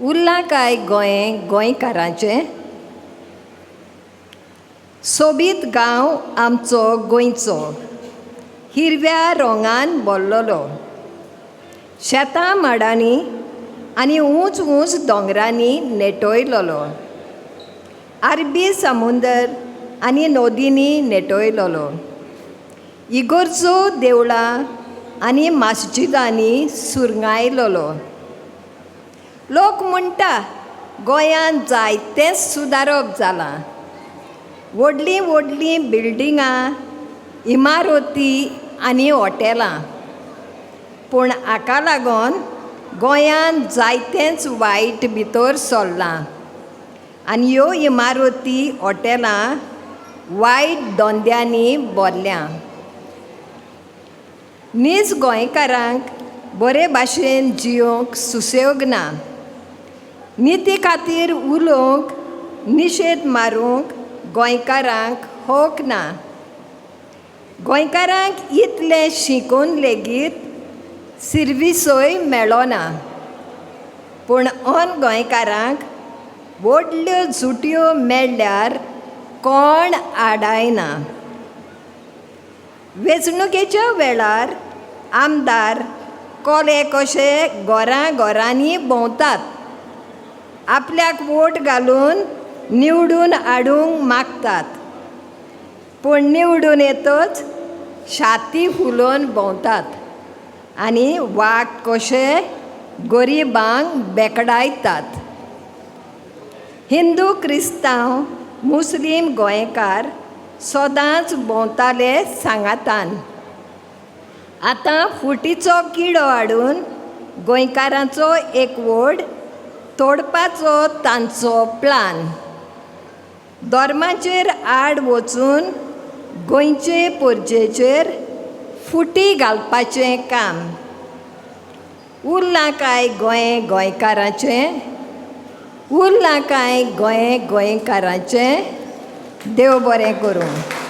उरलां काय गोंयकारांचें. सोबीत गांव आमचो गोंयचो, हिरव्या रंगान भरलेलो. शेतां माडांनी आनी ऊंच ऊंच दोंगरांनी नेटोयलोलो. अरबी समुंदर आनी नदींनी नेटोयलोलो. इगर्जो देवळां आनी मस्जिदांनी सुरंगायलोलो. लोक म्हणटा गोंयांत जायतेंच सुदारप जालां. व्हडलीं व्हडलीं बिल्डिंगां, इमारती आनी हॉटेलां. पूण हाका लागून गोंयांत जायतेंच वायट भितर सरलां आनी ह्यो इमारती हॉटेलां वायट धंद्यांनी भरल्या. नीज गोंयकारांक बरे भाशेन जियोंक सुसेग ना. निती खातीर उलोवंक, निशेध मारूंक गोंयकारांक हक ना. गोंयकारांक इतलें शिकून लेगीत सर्विसोय मेळना. पूण अन गोंयकारांक व्हडल्यो झुटयो मेळ्ळ्यार कोण आडायना. वेंचणुकेच्या वेळार आमदार कोले कशे घरांनी भोंवतात. आपल्याक वोट घालून निवडून हाडूंक मागतात. पूण निवडून येतच छाती फुलोवन भोंवतात आनी वाग कशे गरिबांक बेकडायतात. हिंदू, क्रिस्तांव, मुस्लीम, गोंयकार सदांच भोंवताले सांगातान. आतां फुटीचो किडो हाडून गोंयकारांचो एकवोट तोडपाचो तांचो प्लान. धर्माचेर आड वचून गोंयचे परजेचेर फुटी घालपाचें काम. उरलां काय गोंयकारांचें. उरलां काय गोंयकारांचें. देव बरें करूं.